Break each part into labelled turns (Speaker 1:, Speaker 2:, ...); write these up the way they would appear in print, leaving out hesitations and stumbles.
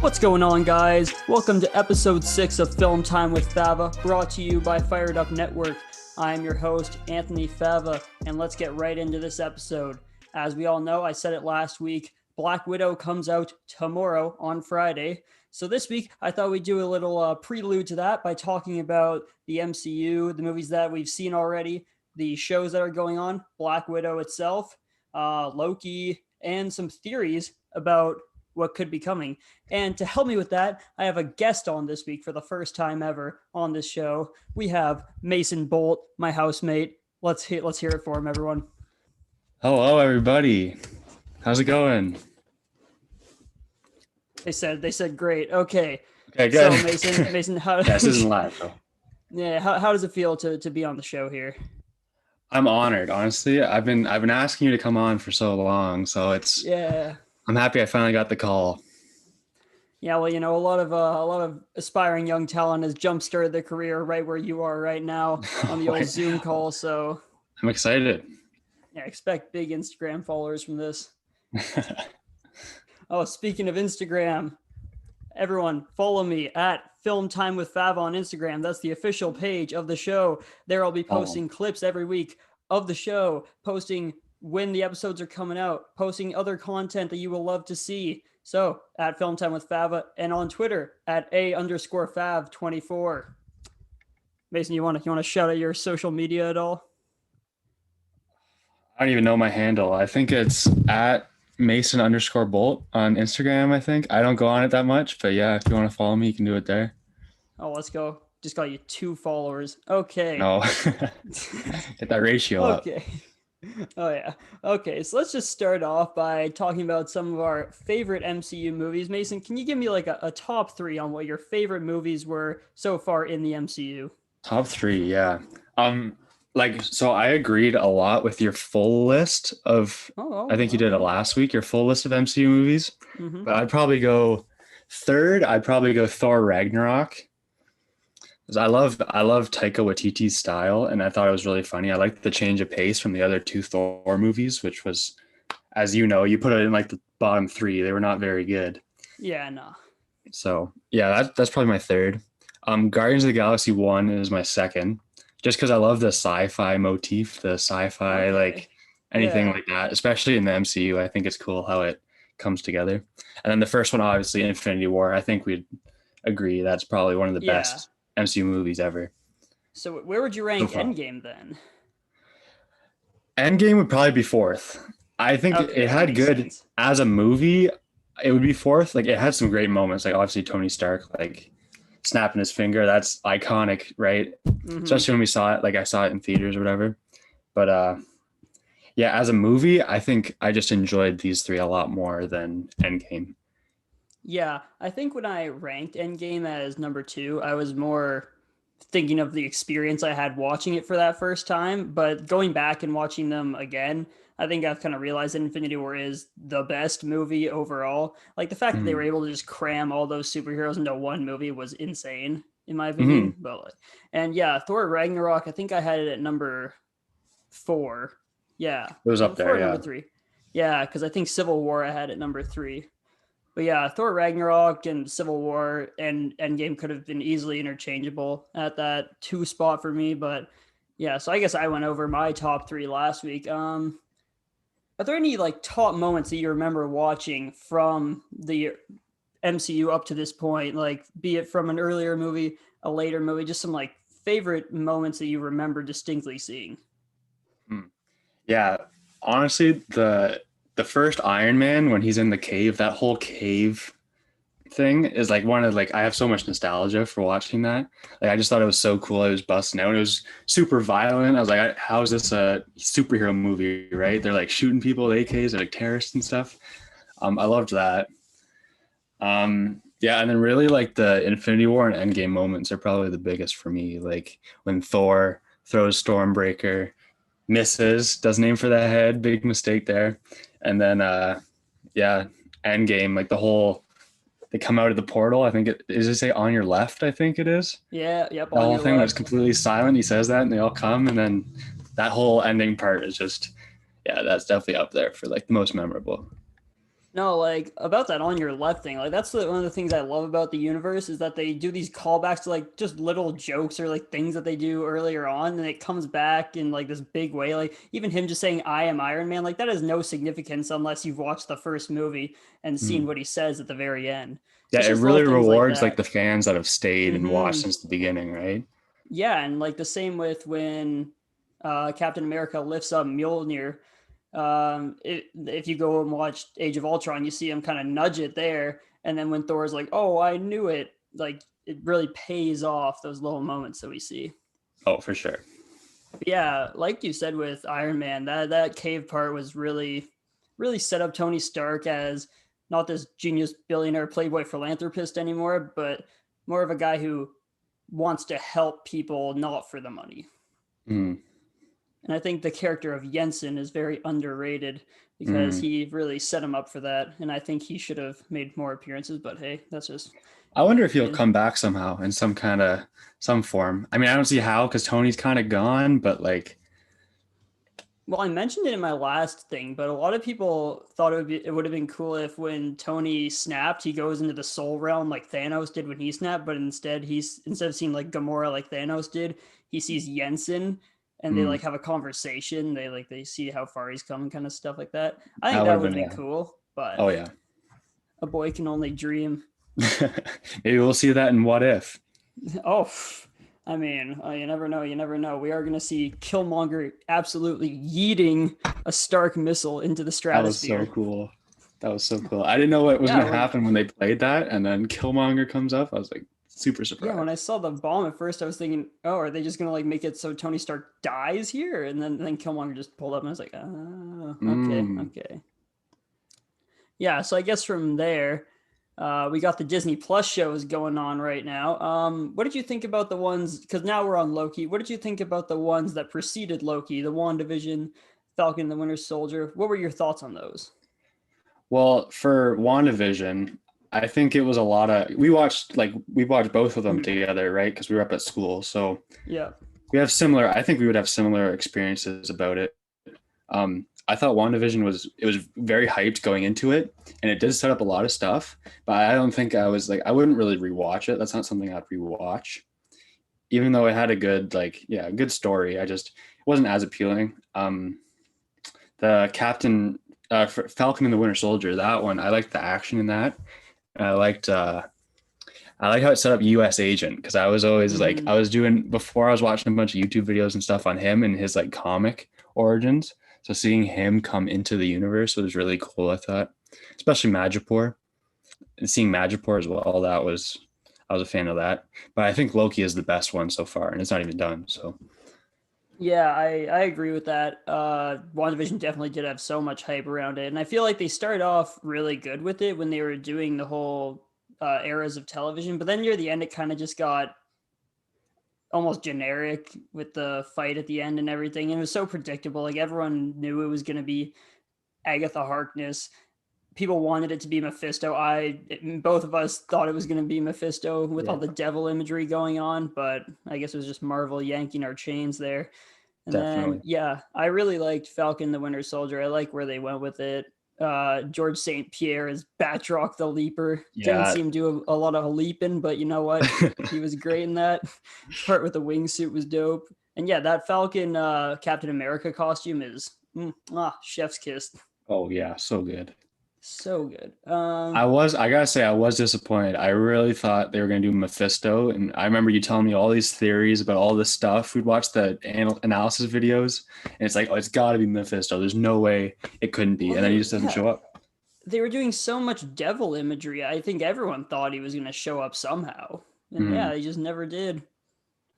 Speaker 1: What's going on, guys? Welcome to episode 6 of Film Time with Fava, brought to you by Fired Up Network. I am your host, Anthony Fava, and let's get right into this episode. As we all know, I said it last week, Black Widow comes out tomorrow on Friday. So this week, I thought we'd do a little prelude to that by talking about the MCU, the movies that we've seen already, the shows that are going on, Black Widow itself, Loki, and some theories about what could be coming. And to help me with that, I have a guest on this week for the first time ever on this show. We have Mason Boldt, my housemate. Let's hear it for him, everyone.
Speaker 2: Hello, everybody. How's it going?
Speaker 1: They said great. Okay.
Speaker 2: Okay, good.
Speaker 1: So Mason, how?
Speaker 2: Yeah, this isn't live though.
Speaker 1: Yeah, how does it feel to be on the show here?
Speaker 2: I'm honored, honestly. I've been asking you to come on for so long, so I'm happy I finally got the call.
Speaker 1: Yeah, well, a lot of aspiring young talent has jump-started their career right where you are right now on the old Zoom call. So
Speaker 2: I'm excited.
Speaker 1: Yeah, expect big Instagram followers from this. Oh, speaking of Instagram, everyone follow me at Film Time with Fava on Instagram. That's the official page of the show. There I'll be posting clips every week of the show, posting when the episodes are coming out, posting other content that you will love to see. So at Film Time with Fava, and on Twitter at @A_Fav24. Mason, you want to shout out your social media at all?
Speaker 2: I don't even know my handle. I think it's at Mason_Boldt on Instagram, I think. I don't go on it that much, but yeah, if you want to follow me, you can do it there.
Speaker 1: Oh, let's go. Just got you 2 followers. Okay.
Speaker 2: No. Get that ratio up.
Speaker 1: Okay. Oh, yeah. Okay, so let's just start off by talking about some of our favorite MCU movies. Mason, can you give me like a top 3 on what your favorite movies were so far in the MCU?
Speaker 2: Top 3, yeah. So I agreed a lot with your full list of, I think you did it last week, your full list of MCU movies. Mm-hmm. But I'd probably go third. I'd probably go Thor Ragnarok. I love Taika Waititi's style, and I thought it was really funny. I liked the change of pace from the other 2 Thor movies, which was, as you know, you put it in like the bottom 3. They were not very good.
Speaker 1: Yeah, no.
Speaker 2: So yeah, that's probably my third. Guardians of the Galaxy 1 is my second, just because I love the sci-fi motif, the sci-fi like anything like that, especially in the MCU. I think it's cool how it comes together. And then the first one, obviously, Infinity War. I think we'd agree that's probably one of the best MCU movies ever.
Speaker 1: So where would you rank Endgame then?
Speaker 2: Endgame would probably be 4th. I think it had good sense. As a movie, it would be 4th. Like, it had some great moments, like obviously Tony Stark like snapping his finger. That's iconic, right? Mm-hmm. Especially when we saw it, like I saw it in theaters or whatever. But yeah, as a movie, I think I just enjoyed these 3 a lot more than Endgame.
Speaker 1: Yeah, I think when I ranked Endgame as number 2, I was more thinking of the experience I had watching it for that first time. But going back and watching them again, I think I've kind of realized that Infinity War is the best movie overall. Like the fact that they were able to just cram all those superheroes into one movie was insane, in my opinion. And yeah, Thor Ragnarok, I think I had it at number 4. Yeah.
Speaker 2: It was up there,
Speaker 1: Number 3. Yeah, because I think Civil War I had at number 3. But yeah, Thor Ragnarok and Civil War and Endgame could have been easily interchangeable at that 2 spot for me. But yeah, so I guess I went over my top 3 last week. Are there any like top moments that you remember watching from the MCU up to this point? Like, be it from an earlier movie, a later movie, just some like favorite moments that you remember distinctly seeing?
Speaker 2: Yeah, honestly, the first Iron Man, when he's in the cave, that whole cave thing is like one of like, I have so much nostalgia for watching that. Like, I just thought it was so cool. It was busting out. It was super violent. I was like, how is this a superhero movie, right? They're like shooting people with AKs, they're like terrorists and stuff. I loved that. Yeah, and then really like the Infinity War and Endgame moments are probably the biggest for me. Like when Thor throws Stormbreaker, misses, doesn't aim for that head, big mistake there. And then Endgame, like they come out of the portal. I think does it say on your left? I think it is.
Speaker 1: Yeah, yep.
Speaker 2: The whole thing was completely silent. He says that and they all come, and then that whole ending part is just, yeah, that's definitely up there for like the most memorable.
Speaker 1: No, like about that on your left thing, like that's one of the things I love about the universe is that they do these callbacks to like just little jokes or like things that they do earlier on, and it comes back in like this big way. Like even him just saying "I am Iron Man," like that has no significance unless you've watched the first movie and seen
Speaker 2: Mm.
Speaker 1: what he says at the very end.
Speaker 2: Yeah,
Speaker 1: It's
Speaker 2: it
Speaker 1: just
Speaker 2: really
Speaker 1: little things like
Speaker 2: rewards like
Speaker 1: that.
Speaker 2: the fans that have stayed and watched
Speaker 1: Hmm.
Speaker 2: since the beginning, right?
Speaker 1: Yeah, and like the same with when Captain America lifts up Mjolnir. If you go and watch Age of Ultron, you see him kind of nudge it there, and then when Thor's like, "Oh, I knew it," like it really pays off those little moments that we see.
Speaker 2: Oh, for sure.
Speaker 1: But yeah, like you said with Iron Man, that cave part was really set up Tony Stark as not this genius billionaire playboy philanthropist anymore, but more of a guy who wants to help people, not for the money.
Speaker 2: Mm.
Speaker 1: And I think the character of Jensen is very underrated because
Speaker 2: Mm.
Speaker 1: he really set him up for that. And I think he should have made more appearances, but hey, that's just
Speaker 2: I wonder if he'll
Speaker 1: opinion.
Speaker 2: come back somehow in some form. I mean, I don't see how because Tony's kind of gone, but like,
Speaker 1: Well, I mentioned it in my last thing, but a lot of people thought it would have been cool if when Tony snapped, he goes into the soul realm like Thanos did when he snapped, but instead of seeing like Gamora like Thanos did, he sees Jensen and they
Speaker 2: mm,
Speaker 1: like have a conversation. They see how far he's come, kind of stuff like that. I
Speaker 2: that
Speaker 1: think
Speaker 2: would
Speaker 1: that
Speaker 2: have
Speaker 1: would
Speaker 2: been
Speaker 1: have been
Speaker 2: yeah.
Speaker 1: cool, but
Speaker 2: Oh yeah.
Speaker 1: a boy can only dream.
Speaker 2: Maybe we'll see that in What If.
Speaker 1: Oh, I mean, you never know. You never know. We are going to see Killmonger absolutely yeeting a Stark missile into the
Speaker 2: That was so
Speaker 1: stratosphere.
Speaker 2: cool. That was so cool. I didn't know what was
Speaker 1: Yeah,
Speaker 2: going to happen when they played that, and then Killmonger comes up. I was like super
Speaker 1: when
Speaker 2: surprised.
Speaker 1: I saw the bomb at first, I was thinking, oh, are they just going to like make it so Tony Stark dies here? And then Killmonger just pulled up, and I was like, oh, okay,
Speaker 2: Mm.
Speaker 1: okay. Yeah, so I guess from there, we got the Disney Plus shows going on right now. What did you think about the ones? Because now we're on Loki. What did you think about the ones that preceded Loki, the WandaVision, Falcon, the Winter Soldier? What were your thoughts on those?
Speaker 2: Well, for WandaVision, I think it was a lot of we watched both of them
Speaker 1: Mhm.
Speaker 2: together, right? Because we were up at school, so
Speaker 1: Yeah.
Speaker 2: we have similar. I think we would have similar experiences about it. I thought WandaVision was very hyped going into it, and it did set up a lot of stuff. But I don't think I wouldn't really rewatch it. That's not something I'd rewatch, even though it had a good good story. I just it wasn't as appealing. The Captain Falcon and the Winter Soldier, that one, I liked the action in that. I liked I like how it set up U.S. Agent because I was always like
Speaker 1: Hmm.
Speaker 2: I was doing before I was watching a bunch of YouTube videos and stuff on him and his like comic origins. So seeing him come into the universe was really cool. I thought, especially Madripoor and seeing Madripoor as well. That was I was a fan of that. But I think Loki is the best one so far, and it's not even done. So
Speaker 1: Yeah, I agree with that. WandaVision definitely did have so much hype around it, and I feel like they started off really good with it when they were doing the whole eras of television, but then near the end, it kind of just got almost generic with the fight at the end and everything. And it was so predictable. Like everyone knew it was going to be Agatha Harkness. People wanted it to be Mephisto. Both of us thought it was going to be Mephisto with all
Speaker 2: yeah,
Speaker 1: the devil imagery going on, but I guess it was just Marvel yanking our chains there. And then,
Speaker 2: definitely.
Speaker 1: yeah, I really liked Falcon the Winter Soldier. I like where they went with it. George St. Pierre as Batroc the Leaper. Didn't
Speaker 2: Yeah.
Speaker 1: seem to do a lot of leaping, but you know what? He was great in that. Part with the wingsuit was dope. And yeah, that Falcon Captain America costume is chef's kiss.
Speaker 2: Oh yeah, so good.
Speaker 1: So good.
Speaker 2: I gotta say, I was disappointed. I really thought they were gonna do Mephisto, and I remember you telling me all these theories about all this stuff. We'd watch the analysis videos, and it's like, oh, it's got to be Mephisto. There's no way it couldn't be,
Speaker 1: Well,
Speaker 2: and then he just doesn't show up.
Speaker 1: they were doing so much devil imagery. I think everyone thought he was going to show up somehow. And
Speaker 2: Mm,
Speaker 1: yeah, he just never did.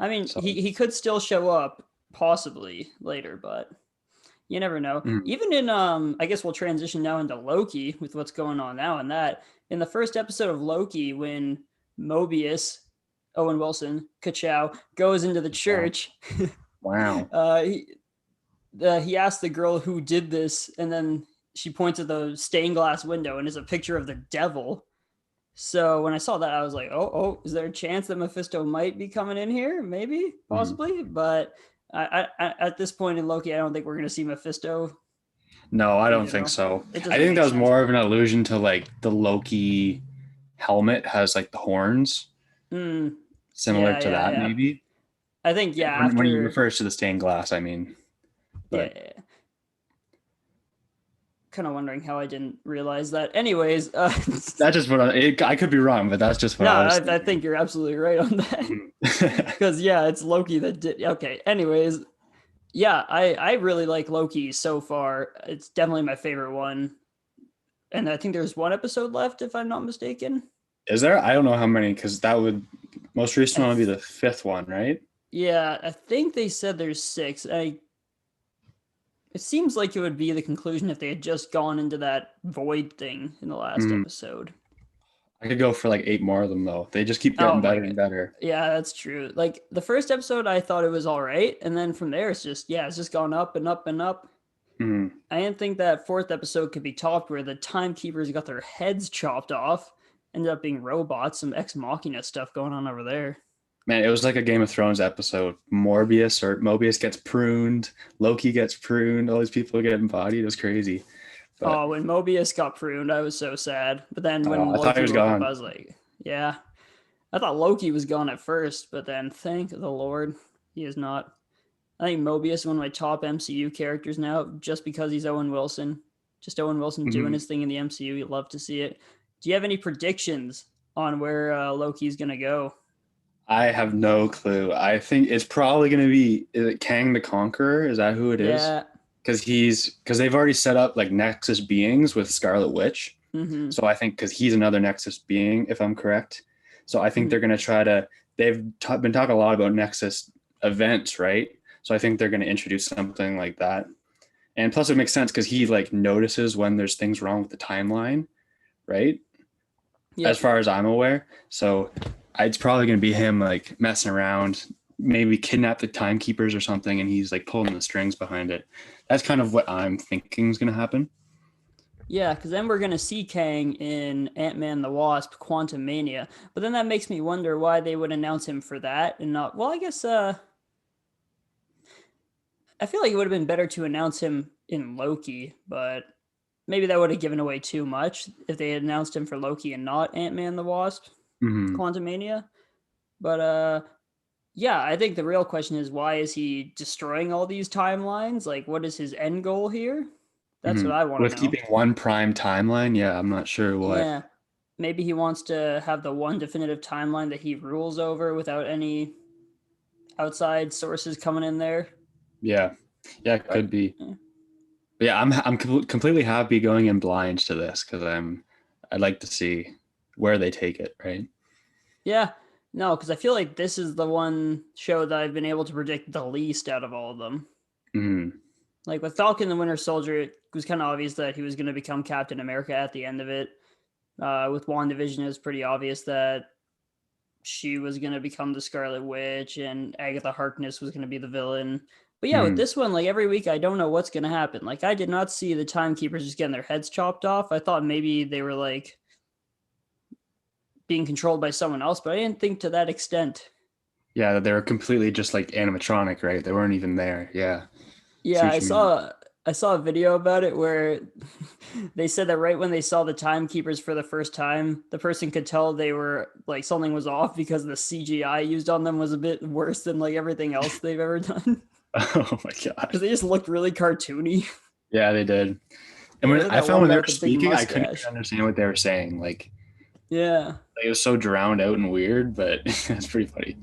Speaker 1: I mean,
Speaker 2: so,
Speaker 1: he could still show up possibly later, but you never know.
Speaker 2: mm,
Speaker 1: Even in I guess we'll transition now into Loki with what's going on now and that. In the first episode of Loki when Mobius, Owen Wilson, Kachow, goes into the
Speaker 2: wow,
Speaker 1: church,
Speaker 2: wow.
Speaker 1: uh he, he asked the girl who did this, and then she points at the stained glass window and is a picture of the devil. So when I saw that, I was like, oh, is there a chance that Mephisto might be coming in here? Maybe,
Speaker 2: Mm.
Speaker 1: possibly. But at this point in Loki, I don't think we're going to see Mephisto.
Speaker 2: No, I don't
Speaker 1: You
Speaker 2: think
Speaker 1: know,
Speaker 2: so.
Speaker 1: it
Speaker 2: I
Speaker 1: doesn't
Speaker 2: think
Speaker 1: make
Speaker 2: that was
Speaker 1: sense.
Speaker 2: more of an allusion to like the Loki helmet has like the horns,
Speaker 1: Mm,
Speaker 2: similar
Speaker 1: yeah,
Speaker 2: to
Speaker 1: yeah,
Speaker 2: that
Speaker 1: yeah.
Speaker 2: maybe.
Speaker 1: I think yeah.
Speaker 2: When he
Speaker 1: After
Speaker 2: refers to the stained glass, I mean,
Speaker 1: yeah,
Speaker 2: but
Speaker 1: yeah, yeah. Kind of wondering how I didn't realize that. Anyways,
Speaker 2: that's just I could be wrong, but that's just what
Speaker 1: no,
Speaker 2: I was
Speaker 1: I
Speaker 2: thinking.
Speaker 1: think you're absolutely right on that.
Speaker 2: Mhm.
Speaker 1: Because yeah, it's Loki that did. Okay. Anyways, yeah, I really like Loki so far. It's definitely my favorite one, and I think there's one episode left, if I'm not mistaken.
Speaker 2: Is there? I don't know how many because that would most
Speaker 1: I
Speaker 2: recent one would be
Speaker 1: th-
Speaker 2: the fifth one, right?
Speaker 1: yeah, I think they said there's six. It seems like it would be the conclusion if they had just gone into that void thing in the last
Speaker 2: Mm.
Speaker 1: episode.
Speaker 2: I could go for like eight more of them though. They just keep
Speaker 1: Oh
Speaker 2: getting
Speaker 1: my
Speaker 2: better
Speaker 1: god.
Speaker 2: and better.
Speaker 1: Yeah, that's true. Like the first episode, I thought it was all right, and then from there, it's just yeah, it's just gone up and up and up.
Speaker 2: Mm.
Speaker 1: I didn't think that fourth episode could be topped where the timekeepers got their heads chopped off, ended up being robots, some ex machina stuff going on over there.
Speaker 2: Man, it was like a Game of Thrones episode. Mobius gets pruned, Loki gets pruned, all these people get embodied. It was crazy. But
Speaker 1: Oh, when Mobius got pruned, I was so sad. But then when
Speaker 2: I thought he
Speaker 1: Loki
Speaker 2: was
Speaker 1: woke up, I
Speaker 2: gone.
Speaker 1: was like, yeah. I thought Loki was gone at first, but then thank the Lord, he is not. I think Mobius is one of my top MCU characters now, just because he's Owen Wilson. Just Owen Wilson doing
Speaker 2: Mhm.
Speaker 1: his thing in the MCU. You love to see it. Do you have any predictions on where Loki's gonna go?
Speaker 2: I have no clue. I think it's probably going to be is it Kang the Conqueror? Is that who it is?
Speaker 1: Yeah.
Speaker 2: Because they've already set up like Nexus beings with Scarlet Witch.
Speaker 1: Mm-hmm.
Speaker 2: So I think because he's another Nexus being, if I'm correct. So I think
Speaker 1: Mm-hmm.
Speaker 2: they're going to try to. Been talking a lot about Nexus events, right? So I think they're going to introduce something like that. And plus, it makes sense because he like notices when there's things wrong with the timeline, right? As
Speaker 1: Yep.
Speaker 2: far as I'm aware. So it's probably going to be him like messing around, maybe kidnap the timekeepers or something, and he's like pulling the strings behind it. That's kind of what I'm thinking is going to happen.
Speaker 1: Yeah, because then we're gonna see Kang in Ant-Man the Wasp: Quantumania, but then that makes me wonder why they would announce him for that and not. Well, I guess I feel like it would have been better to announce him in Loki, but maybe that would have given away too much if they had announced him for Loki and not Ant-Man the Wasp:
Speaker 2: Mm-hmm.
Speaker 1: Quantumania. But yeah, I think the real question is why is he destroying all these timelines? Like, what is his end goal here? That's what
Speaker 2: Mm-hmm.
Speaker 1: I want to
Speaker 2: With
Speaker 1: know.
Speaker 2: keeping one prime timeline, yeah, I'm not sure what.
Speaker 1: Yeah, maybe he wants to have the one definitive timeline that he rules over without any outside sources coming in there.
Speaker 2: Yeah, yeah, it
Speaker 1: But
Speaker 2: could be. But yeah, completely happy going in blind to this because I'd like to see where they take it, right?
Speaker 1: yeah, no, because I feel like this is the one show that I've been able to predict the least out of all of them.
Speaker 2: Mm-hmm.
Speaker 1: Like with Falcon and the Winter Soldier, it was kind of obvious that he was going to become Captain America at the end of it. With WandaVision, it was pretty obvious that she was going to become the Scarlet Witch and Agatha Harkness was going to be the villain. But yeah, with
Speaker 2: Mm-hmm.
Speaker 1: this one, like every week, I don't know what's going to happen. Like, I did not see the timekeepers just getting their heads chopped off. I thought maybe they were like being controlled by someone else, but I didn't think to that extent.
Speaker 2: Yeah, they were completely just like animatronic, right? They weren't even there. Yeah, see
Speaker 1: Yeah,
Speaker 2: what you mean.
Speaker 1: I saw a video about it where they said that right when they saw the timekeepers for the first time, the person could tell they were like something was off because the CGI used on them was a bit worse than like everything else they've ever done.
Speaker 2: Oh my god.
Speaker 1: Because they just looked really cartoony.
Speaker 2: Yeah, they did. And
Speaker 1: Yeah,
Speaker 2: when
Speaker 1: look at
Speaker 2: I
Speaker 1: that
Speaker 2: found
Speaker 1: one
Speaker 2: when
Speaker 1: guy
Speaker 2: they
Speaker 1: with
Speaker 2: were
Speaker 1: the big
Speaker 2: speaking, I couldn't even
Speaker 1: mustache.
Speaker 2: understand what they were saying.
Speaker 1: Yeah.
Speaker 2: Like it was so drowned out and weird, but it's pretty funny.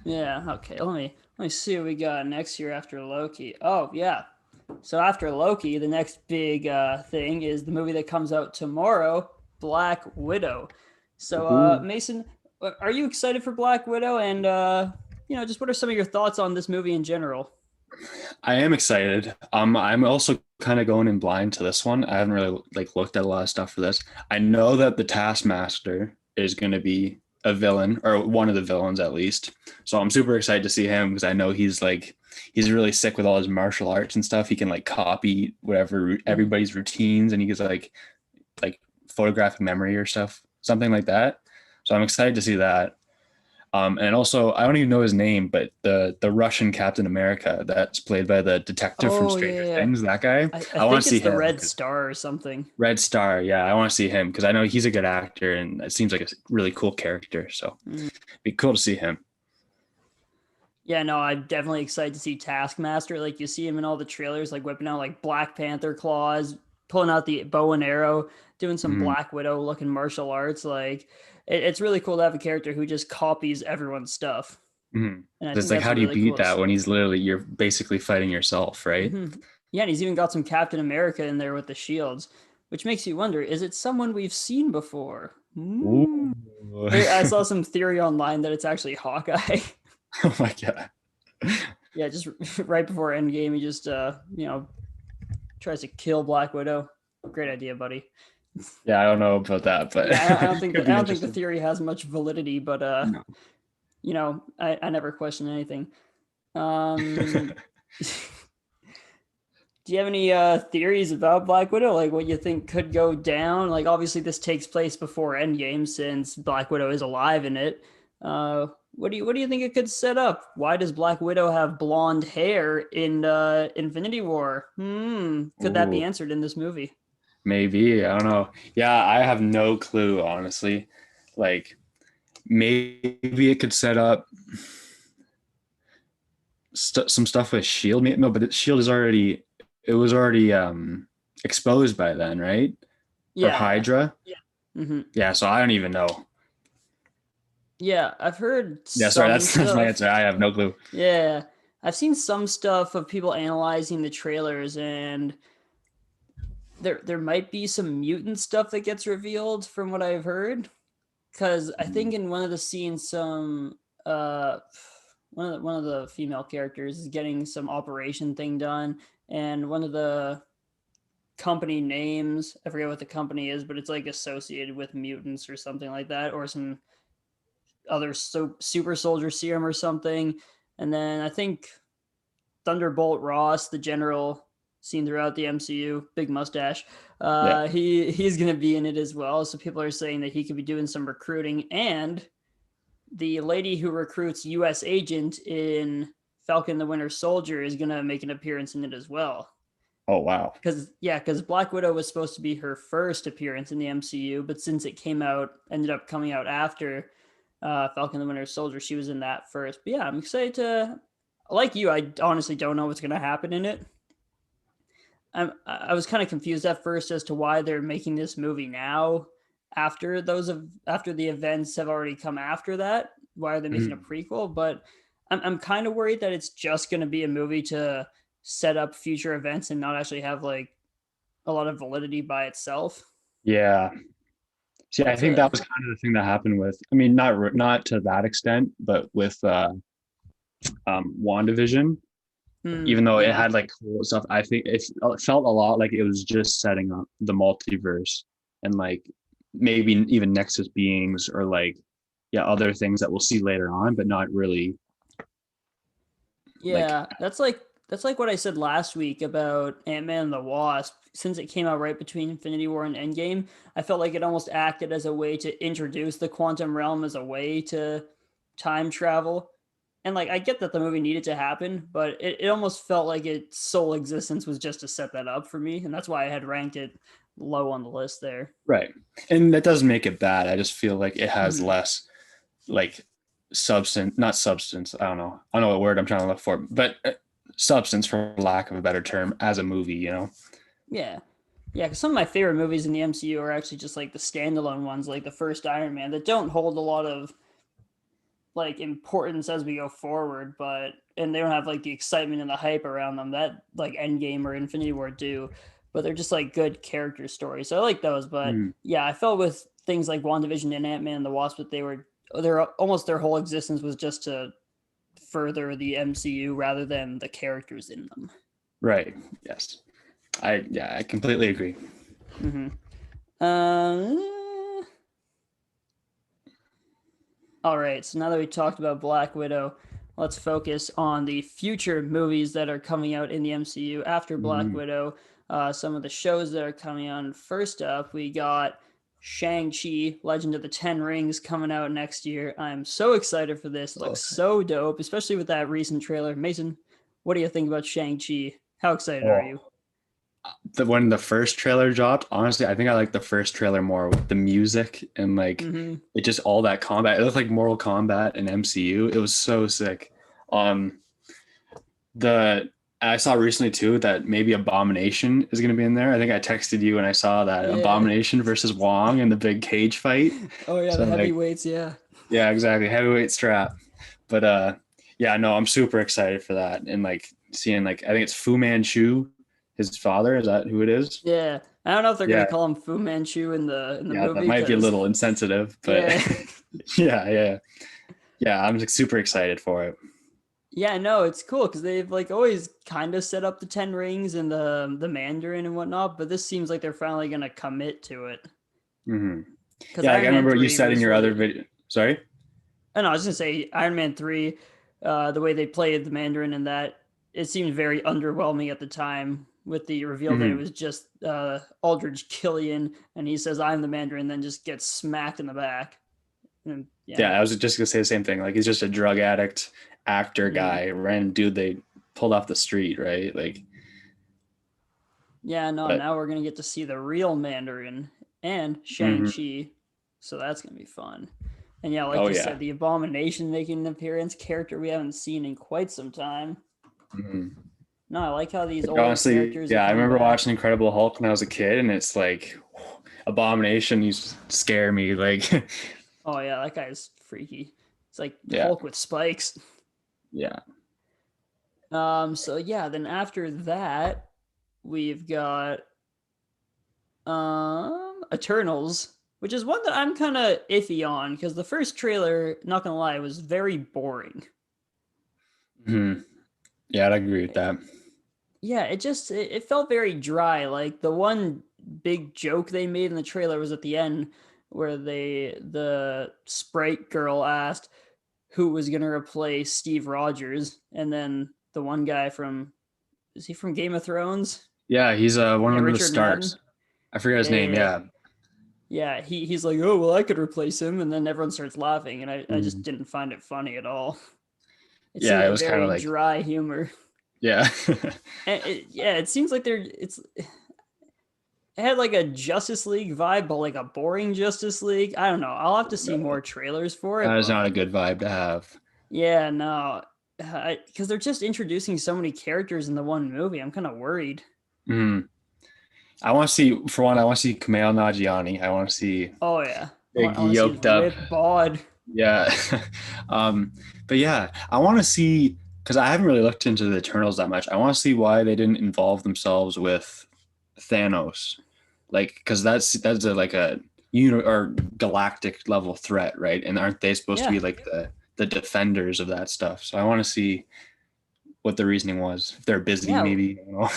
Speaker 1: Yeah. Okay. Let me see what we got next year after Loki. Oh yeah. So after Loki, the next big thing is the movie that comes out tomorrow, Black Widow. So
Speaker 2: Ooh.
Speaker 1: Mason, are you excited for Black Widow? And just what are some of your thoughts on this movie in general?
Speaker 2: I am excited. I'm also kind of going in blind to this one. I haven't really like looked at a lot of stuff for this. I know that the Taskmaster is going to be a villain or one of the villains at least. So I'm super excited to see him because I know he's really sick with all his martial arts and stuff. He can like copy whatever
Speaker 1: Mm-hmm.
Speaker 2: everybody's routines and he gets like photographic memory or stuff, something like that. So I'm excited to see that. And also, I don't even know his name, but the Russian Captain America that's played by the detective from
Speaker 1: Oh
Speaker 2: Stranger
Speaker 1: yeah,
Speaker 2: Things, that guy.
Speaker 1: I
Speaker 2: I want
Speaker 1: think
Speaker 2: to see
Speaker 1: it's the
Speaker 2: him
Speaker 1: Red
Speaker 2: because
Speaker 1: Star or something.
Speaker 2: Red Star. Yeah, I want to see him because I know he's a good actor and it seems like a really cool character. So
Speaker 1: Mm.
Speaker 2: it'd be cool to see him.
Speaker 1: Yeah, no, I'm definitely excited to see Taskmaster. Like you see him in all the trailers, like whipping out like Black Panther claws, pulling out the bow and arrow, doing some
Speaker 2: Mhm.
Speaker 1: Black Widow looking martial arts. Like it's really cool to have a character who just copies everyone's stuff,
Speaker 2: Mhm.
Speaker 1: and I
Speaker 2: It's
Speaker 1: think
Speaker 2: like,
Speaker 1: that's
Speaker 2: how do you
Speaker 1: really
Speaker 2: beat
Speaker 1: cool.
Speaker 2: that when he's literally you're basically fighting yourself, right?
Speaker 1: Mm-hmm. Yeah, and he's even got some Captain America in there with the shields, which makes you wonder: is it someone we've seen before?
Speaker 2: Ooh.
Speaker 1: I saw some theory online that it's actually Hawkeye.
Speaker 2: Oh my god.
Speaker 1: Yeah, just right before Endgame, he just tries to kill Black Widow. Great idea, buddy.
Speaker 2: Yeah, I don't know about that, but
Speaker 1: Yeah, I don't
Speaker 2: it
Speaker 1: think
Speaker 2: could
Speaker 1: that I
Speaker 2: be
Speaker 1: don't think the
Speaker 2: interesting.
Speaker 1: theory has much validity, but
Speaker 2: No.
Speaker 1: I never question anything. Um, do you have any theories about Black Widow? Like what you think could go down? Like obviously this takes place before Endgame since Black Widow is alive in it. What do you think it could set up? Why does Black Widow have blonde hair in Infinity War? Could that be
Speaker 2: Ooh,
Speaker 1: answered in this movie?
Speaker 2: maybe. I don't know. Yeah, I have no clue, honestly. Like maybe it could set up some stuff with Shield. No, but Shield is already it was already exposed by then, right? Or
Speaker 1: Yeah.
Speaker 2: Hydra.
Speaker 1: Hmm.
Speaker 2: Yeah, so I don't even know.
Speaker 1: Yeah, I've heard
Speaker 2: Yeah, sorry,
Speaker 1: some
Speaker 2: that's my
Speaker 1: stuff.
Speaker 2: answer. I have no clue.
Speaker 1: Yeah, I've seen some stuff of people analyzing the trailers, and there might be some mutant stuff that gets revealed from what I've heard. Because I think in one of the scenes, some one of the female characters is getting some operation thing done, and one of the company names, I forget what the company is, but it's like associated with mutants or something like that, or some other super soldier serum or something. And then I think Thunderbolt Ross, the general seen throughout the MCU, big mustache.
Speaker 2: Yeah.
Speaker 1: He's gonna be in it as well. So people are saying that he could be doing some recruiting, and the lady who recruits U.S. Agent in Falcon the Winter Soldier is gonna make an appearance in it as well.
Speaker 2: Oh wow.
Speaker 1: Because Black Widow was supposed to be her first appearance in the MCU, but since it ended up coming out after Falcon the Winter Soldier, she was in that first. But yeah, I'm excited to. Like you, I honestly don't know what's going to happen in it. I was kind of confused at first as to why they're making this movie now after the events have already come after that. Why are they making a
Speaker 2: Mhm.
Speaker 1: prequel? But I'm kind of worried that it's just going to be a movie to set up future events and not actually have like a lot of validity by itself.
Speaker 2: Yeah. See, I think
Speaker 1: So
Speaker 2: that was kind of the thing that happened with, I mean, not to that extent, but with WandaVision, even though it
Speaker 1: yeah,
Speaker 2: had like cool stuff, I think it felt a lot like it was just setting up the multiverse and like maybe even Nexus beings or like, yeah, other things that we'll see later on, but not really like,
Speaker 1: yeah, that's like what I said last week about Ant-Man and the Wasp. Since it came out right between Infinity War and Endgame, I felt like it almost acted as a way to introduce the quantum realm as a way to time travel. And like I get that the movie needed to happen, but it almost felt like its sole existence was just to set that up for me, and that's why I had ranked it low on the list there.
Speaker 2: right. And that doesn't make it bad. I just feel like it has
Speaker 1: Hmm.
Speaker 2: less like not substance. I don't know what word I'm trying to look for, but substance for lack of a better term as a movie, you know?
Speaker 1: Yeah. Yeah, because some of my favorite movies in the MCU are actually just like the standalone ones, like the first Iron Man, that don't hold a lot of like importance as we go forward, but and they don't have like the excitement and the hype around them that like Endgame or Infinity War do, but they're just like good character stories. So I like those, but
Speaker 2: Mm,
Speaker 1: yeah, I felt with things like WandaVision and Ant-Man and the Wasp that their whole existence was just to further the MCU rather than the characters in them.
Speaker 2: right. Yes. I completely agree.
Speaker 1: Mm-hmm. Uh, All right, so now that we talked about Black Widow, let's focus on the future movies that are coming out in the MCU after Black
Speaker 2: Mm,
Speaker 1: Widow. Some of the shows that are coming on. First up, we got Shang-Chi, Legend of the Ten Rings coming out next year. I'm so excited for this. It looks so dope, especially with that recent trailer. Mason, what do you think about Shang-Chi? How excited are
Speaker 2: Oh,
Speaker 1: you?
Speaker 2: when the first trailer dropped, honestly, I think I like the first trailer more with the music and like
Speaker 1: Mm-hmm.
Speaker 2: it just all that combat. It looked like Mortal Kombat and MCU. It was so sick. Um, the I saw recently too that maybe Abomination is going to be in there. I think I texted you and I saw that
Speaker 1: Yeah.
Speaker 2: Abomination versus Wong in the big cage fight.
Speaker 1: Oh yeah,
Speaker 2: So
Speaker 1: the
Speaker 2: like,
Speaker 1: heavyweights. Yeah.
Speaker 2: yeah, exactly, heavyweight strap. But yeah, no, I'm super excited for that and like seeing like I think it's Fu Manchu, his father. Is that who it is?
Speaker 1: Yeah. I don't know if they're gonna
Speaker 2: Yeah,
Speaker 1: call him Fu Manchu in the
Speaker 2: yeah, that
Speaker 1: movie
Speaker 2: might be a
Speaker 1: because
Speaker 2: little insensitive, but
Speaker 1: yeah.
Speaker 2: yeah, I'm like super excited for it.
Speaker 1: Yeah, no, it's cool because they've like always kind of set up the Ten Rings and the Mandarin and whatnot, but this seems like they're finally gonna commit to it.
Speaker 2: Hmm.
Speaker 1: Because
Speaker 2: Yeah, like I
Speaker 1: Iron Man
Speaker 2: remember what you
Speaker 1: 3
Speaker 2: said in
Speaker 1: was
Speaker 2: your other
Speaker 1: like,
Speaker 2: video. Sorry.
Speaker 1: I know I was gonna say Iron Man 3, the way they played the Mandarin and that it seemed very underwhelming at the time with the reveal that it
Speaker 2: Hmm.
Speaker 1: was just Aldrich Killian and he says I'm the Mandarin, then just gets smacked in the back. And
Speaker 2: Yeah,
Speaker 1: yeah,
Speaker 2: I was just gonna say the same thing. Like he's just a drug addict, actor
Speaker 1: mm,
Speaker 2: guy, random dude they pulled off the street, right? Like,
Speaker 1: yeah, no,
Speaker 2: but
Speaker 1: now we're gonna get to see the real Mandarin and
Speaker 2: mhm.
Speaker 1: Shang-Chi. So that's gonna be fun. And yeah, like
Speaker 2: Oh
Speaker 1: you
Speaker 2: yeah.
Speaker 1: said, the Abomination making an appearance, character we haven't seen in quite some time.
Speaker 2: Mhm.
Speaker 1: No, I like how these older
Speaker 2: Honestly,
Speaker 1: characters are
Speaker 2: yeah, I
Speaker 1: coming
Speaker 2: remember
Speaker 1: back.
Speaker 2: watching Incredible Hulk when I was a kid, and it's like Abomination used to scare me. Like,
Speaker 1: Oh yeah, that guy's freaky. It's like
Speaker 2: yeah,
Speaker 1: Hulk with spikes.
Speaker 2: yeah.
Speaker 1: So yeah, then after that, we've got Eternals, which is one that I'm kind of iffy on because the first trailer, not gonna lie, was very boring.
Speaker 2: Hmm. Yeah, I'd agree with that.
Speaker 1: Yeah, it felt very dry. Like the one big joke they made in the trailer was at the end where the sprite girl asked who was gonna replace Steve Rogers, and then the one guy from is he from Game of Thrones?
Speaker 2: Yeah, he's
Speaker 1: Yeah,
Speaker 2: one of the
Speaker 1: Richard Madden.
Speaker 2: Starks. I forget his
Speaker 1: Yeah,
Speaker 2: name.
Speaker 1: yeah, yeah.
Speaker 2: Yeah.
Speaker 1: Yeah, he's like, oh well, I could replace him, and then everyone starts laughing, and I just
Speaker 2: Mhm.
Speaker 1: didn't find it funny at all. It seemed
Speaker 2: Yeah, it
Speaker 1: like
Speaker 2: was kind
Speaker 1: very
Speaker 2: of like
Speaker 1: dry humor.
Speaker 2: yeah.
Speaker 1: And yeah, it seems like it had like a Justice League vibe, but like a boring Justice League. I don't know. I'll have to see
Speaker 2: No,
Speaker 1: more trailers for
Speaker 2: that
Speaker 1: it,
Speaker 2: is not a
Speaker 1: but
Speaker 2: good vibe to have.
Speaker 1: yeah, no, because they're just introducing so many characters in the one movie. I'm kind of worried.
Speaker 2: Mhm. I want to see, for one, I want to see Kumail Nanjiani. I want to see
Speaker 1: Oh yeah,
Speaker 2: big
Speaker 1: I want to see his
Speaker 2: yoked up.
Speaker 1: rip bod.
Speaker 2: Yeah. um, but yeah, I want to see because I haven't really looked into the Eternals that much. I want to see why they didn't involve themselves with Thanos, like because that's like a or galactic level threat, right? And aren't they supposed to
Speaker 1: Yeah,
Speaker 2: be like the defenders of that stuff? So I want to see what the reasoning was. If they're busy,
Speaker 1: yeah.
Speaker 2: maybe. I don't know.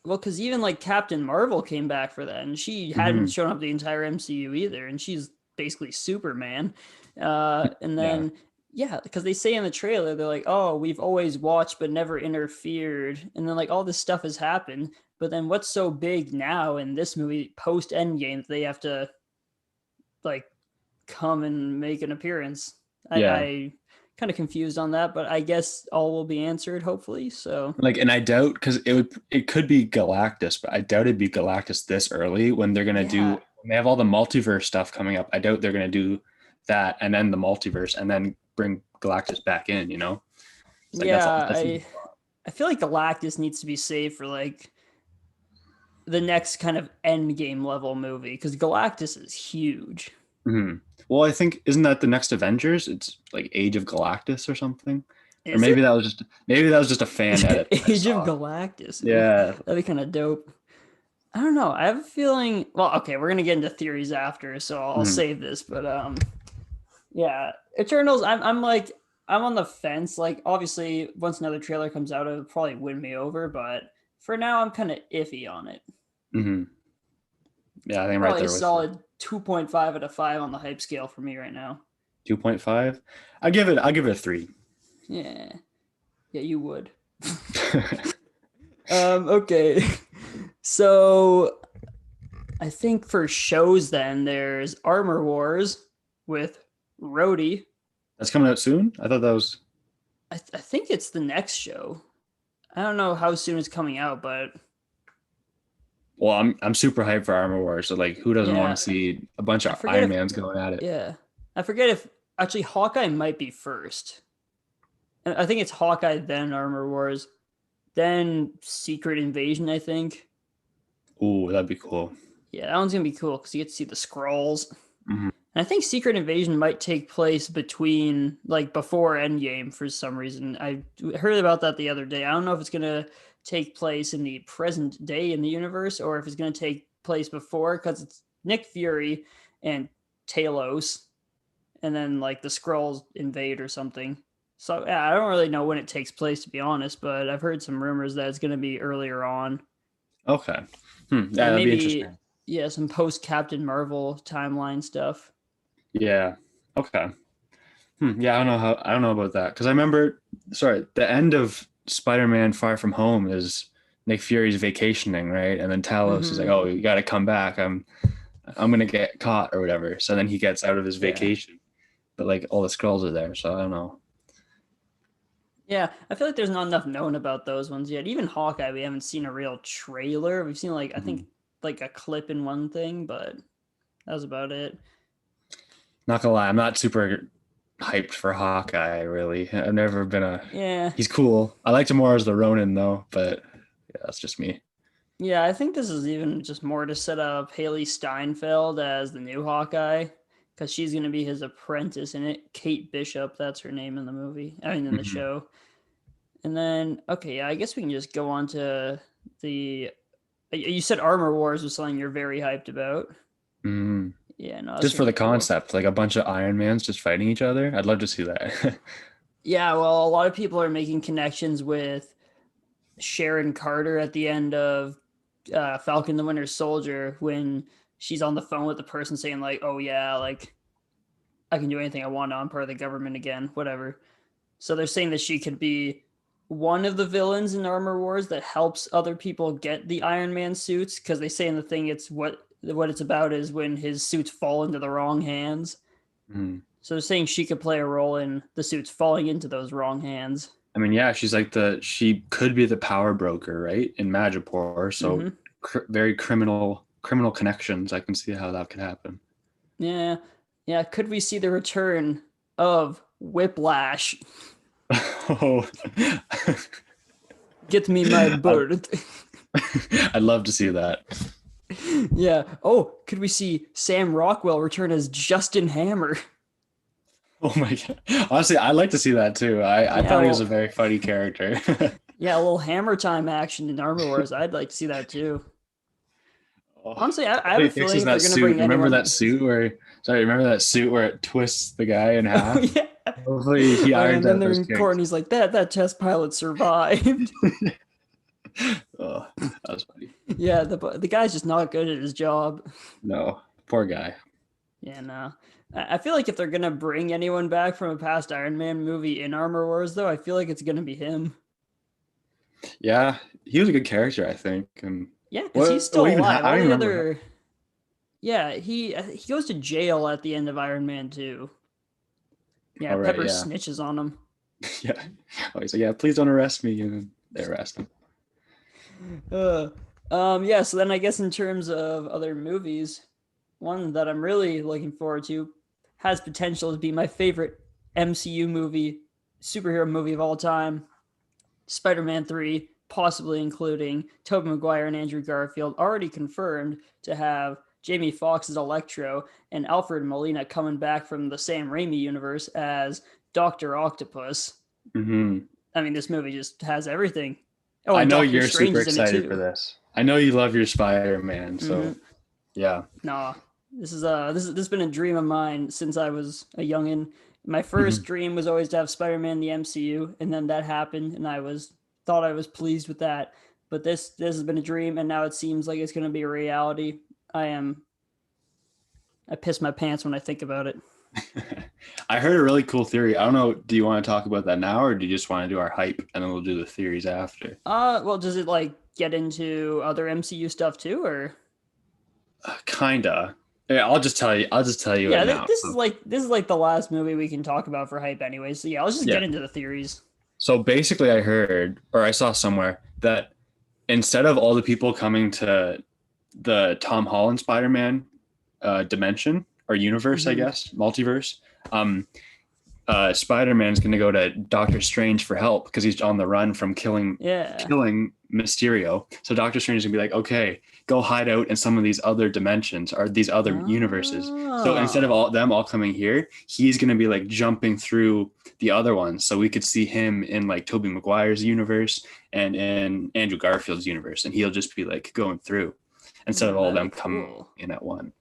Speaker 1: Well, because even like Captain Marvel came back for that, and she hadn't
Speaker 2: Mhm.
Speaker 1: shown up the entire MCU either, and she's basically Superman. And
Speaker 2: Yeah.
Speaker 1: then yeah, because they say in the trailer they're like, "Oh, we've always watched but never interfered," and then like all this stuff has happened, but then what's so big now in this movie post Endgame that they have to like come and make an appearance?
Speaker 2: Yeah.
Speaker 1: I kind of confused on that, but I guess all will be answered hopefully. So
Speaker 2: Like, and I doubt because it could be Galactus, but I doubt it'd be Galactus this early when they're gonna do
Speaker 1: yeah,
Speaker 2: when they have all the multiverse stuff coming up. I doubt they're gonna do that and then the multiverse and then bring Galactus back in. It's like
Speaker 1: yeah,
Speaker 2: that's
Speaker 1: I feel like Galactus needs to be saved for like the next kind of end game level movie because Galactus is huge.
Speaker 2: Mhm. Well, I think isn't that the next Avengers? It's like Age of Galactus or something, or
Speaker 1: Is it?
Speaker 2: maybe that was just a fan edit that I
Speaker 1: Age of
Speaker 2: saw.
Speaker 1: Galactus. Ooh,
Speaker 2: Yeah.
Speaker 1: that'd be kind of dope. I don't know. I have a feeling. Well, okay, we're gonna get into theories after, so I'll
Speaker 2: Mhm.
Speaker 1: save this. But yeah, Eternals. I'm like I'm on the fence. Like obviously, once another trailer comes out, it'll probably win me over. But for now, I'm kind of iffy on it.
Speaker 2: Mhm. Yeah, I think I'm right
Speaker 1: Probably a
Speaker 2: there with you.
Speaker 1: solid 2.5 out of 5 on the hype scale for me right now.
Speaker 2: 2.5. I'll give it a three.
Speaker 1: Yeah. Yeah, you would. Okay. So I think for shows, then there's Armor Wars with Rhodey.
Speaker 2: That's coming out soon. I thought that was.
Speaker 1: I think it's the next show. I don't know how soon it's coming out, but
Speaker 2: Well, I'm super hyped for Armor Wars. So like, who doesn't want
Speaker 1: yeah,
Speaker 2: to see a bunch
Speaker 1: I
Speaker 2: of
Speaker 1: forget
Speaker 2: Iron
Speaker 1: if
Speaker 2: Mans going at it?
Speaker 1: yeah, I forget if actually Hawkeye might be first. I think it's Hawkeye, then Armor Wars, then Secret Invasion. I think.
Speaker 2: Ooh, that'd be cool.
Speaker 1: Yeah, that one's gonna be cool because you get to see the scrolls.
Speaker 2: Hmm.
Speaker 1: And I think Secret Invasion might take place between like before Endgame for some reason. I heard about that the other day. I don't know if it's gonna take place in the present day in the universe or if it's gonna take place before because it's Nick Fury and Talos, and then like the Skrulls invade or something. So yeah, I don't really know when it takes place to be honest, but I've heard some rumors that it's gonna be earlier on.
Speaker 2: Okay. Yeah,
Speaker 1: And
Speaker 2: that'd be
Speaker 1: maybe
Speaker 2: interesting.
Speaker 1: yeah, some post Captain Marvel timeline stuff.
Speaker 2: Yeah. Okay. Yeah, I don't know about that because I remember. Sorry, the end of Spider-Man: Far From Home is Nick Fury's vacationing, right? And then Talos is like,
Speaker 1: Hmm.
Speaker 2: "Oh, you got to come back. I'm gonna get caught or whatever." So then he gets out of his
Speaker 1: Yeah.
Speaker 2: vacation, but like all the scrolls are there, so I don't know.
Speaker 1: Yeah, I feel like there's not enough known about those ones yet. Even Hawkeye, we haven't seen a real trailer. We've seen like I
Speaker 2: Mhm.
Speaker 1: think like a clip in one thing, but that was about it.
Speaker 2: Not gonna lie, I'm not super hyped for Hawkeye. Really, I've never been a.
Speaker 1: Yeah.
Speaker 2: He's cool. I liked him more as the Ronin though, but yeah, that's just me.
Speaker 1: Yeah, I think this is even just more to set up Haley Steinfeld as the new Hawkeye because she's going to be his apprentice in it. Kate Bishop, that's her name in the movie. I mean, in the
Speaker 2: Mhm.
Speaker 1: show. And then, okay, yeah, I guess we can just go on to the. You said Armor Wars was something you're very hyped about.
Speaker 2: Mhm.
Speaker 1: Yeah, no, that's
Speaker 2: Just
Speaker 1: gonna
Speaker 2: for
Speaker 1: be
Speaker 2: the
Speaker 1: cool.
Speaker 2: concept, like a bunch of Iron Mans just fighting each other. I'd love to see that.
Speaker 1: Yeah, well, a lot of people are making connections with Sharon Carter at the end of Falcon the Winter Soldier when she's on the phone with the person saying like, "Oh yeah, like I can do anything I want. I'm part of the government again, whatever." So they're saying that she could be one of the villains in Armor Wars that helps other people get the Iron Man suits because they say in the thing it's what it's about is when his suits fall into the wrong hands.
Speaker 2: Mhm.
Speaker 1: So they're saying she could play a role in the suits falling into those wrong hands.
Speaker 2: I mean, yeah, she could be the power broker, right? In Madripoor, so
Speaker 1: Mm-hmm.
Speaker 2: very criminal connections. I can see how that could happen.
Speaker 1: Yeah, yeah. Could we see the return of Whiplash?
Speaker 2: Oh,
Speaker 1: Get me my
Speaker 2: I,
Speaker 1: bird.
Speaker 2: I'd love to see that.
Speaker 1: Yeah. Oh, could we see Sam Rockwell return as Justin Hammer?
Speaker 2: Oh my god! Honestly, I'd like to see that too. I
Speaker 1: Yeah.
Speaker 2: thought he was a
Speaker 1: Well,
Speaker 2: very funny character.
Speaker 1: yeah. A little Hammer time action in Armor Wars. I'd like to see that too.
Speaker 2: Oh,
Speaker 1: Honestly, I have
Speaker 2: he
Speaker 1: a feeling
Speaker 2: fixes
Speaker 1: if they're
Speaker 2: that
Speaker 1: gonna
Speaker 2: suit.
Speaker 1: bring
Speaker 2: Remember that
Speaker 1: anyone.
Speaker 2: suit where? Sorry, remember that suit where it twists the guy in
Speaker 1: Oh
Speaker 2: half?
Speaker 1: yeah.
Speaker 2: Hopefully, he
Speaker 1: Oh yeah.
Speaker 2: irons
Speaker 1: And then
Speaker 2: out
Speaker 1: they're
Speaker 2: those
Speaker 1: in court,
Speaker 2: kinks.
Speaker 1: and he's like, "That test pilot survived."
Speaker 2: Oh, that was funny.
Speaker 1: Yeah. The guy's just not good at his job.
Speaker 2: No, poor guy.
Speaker 1: Yeah, no. I feel like if they're gonna bring anyone back from a past Iron Man movie in Armor Wars, though, I feel like it's gonna be him.
Speaker 2: Yeah, he was a good character, I think. And
Speaker 1: Yeah, because he's still
Speaker 2: what even
Speaker 1: alive.
Speaker 2: I
Speaker 1: All
Speaker 2: don't even
Speaker 1: the
Speaker 2: remember.
Speaker 1: other, yeah, he goes to jail at the end of Iron Man 2. Yeah,
Speaker 2: All right,
Speaker 1: Pepper
Speaker 2: yeah,
Speaker 1: snitches on him.
Speaker 2: yeah. Oh, he's like, yeah, please don't arrest me, and then they arrest him.
Speaker 1: Uh, yeah. So then I guess in terms of other movies, one that I'm really looking forward to has potential to be my favorite MCU movie, superhero movie of all time. Spider-Man 3, possibly including Tobey Maguire and Andrew Garfield, already confirmed to have Jamie Foxx as Electro and Alfred Molina coming back from the Sam Raimi universe as Doctor Octopus.
Speaker 2: Hmm.
Speaker 1: I mean, this movie just has everything. Oh,
Speaker 2: I
Speaker 1: and
Speaker 2: know
Speaker 1: Doctor
Speaker 2: you're
Speaker 1: Strange
Speaker 2: super
Speaker 1: is in it
Speaker 2: excited for
Speaker 1: too.
Speaker 2: this. I know you love your Spider-Man, so
Speaker 1: Mm-hmm.
Speaker 2: yeah.
Speaker 1: Nah, this has been a dream of mine since I was a youngin. My first
Speaker 2: Mhm.
Speaker 1: dream was always to have Spider-Man in the MCU, and then that happened, and I was thought I was pleased with that. But this has been a dream, and now it seems like it's going to be a reality. I am I piss my pants when I think about it.
Speaker 2: I heard a really cool theory. I don't know. Do you want to talk about that now, or do you just want to do our hype and then we'll do the theories after?
Speaker 1: Well, does it like get into other MCU stuff too, or
Speaker 2: Kinda. Yeah, I'll just tell you. I'll just tell you
Speaker 1: Yeah,
Speaker 2: it now.
Speaker 1: this is like the last movie we can talk about for hype anyway. So yeah, let's just
Speaker 2: Yeah.
Speaker 1: get into the theories.
Speaker 2: So basically, I heard or I saw somewhere that instead of all the people coming to the Tom Holland Spider-Man dimension or universe, I
Speaker 1: Hmm.
Speaker 2: guess, multiverse, um, Spider-Man's going to go to Doctor Strange for help because he's on the run from
Speaker 1: Yeah.
Speaker 2: killing Mysterio. So Doctor Strange is going to be like, okay, go hide out in some of these other dimensions or these other universes. So instead of
Speaker 1: Oh.
Speaker 2: all them all coming here, he's going to be like jumping through the other ones. So we could see him in like Tobey Maguire's universe and in Andrew Garfield's universe, and he'll just be like going through instead of all
Speaker 1: That'd be
Speaker 2: them coming
Speaker 1: cool.
Speaker 2: in at one.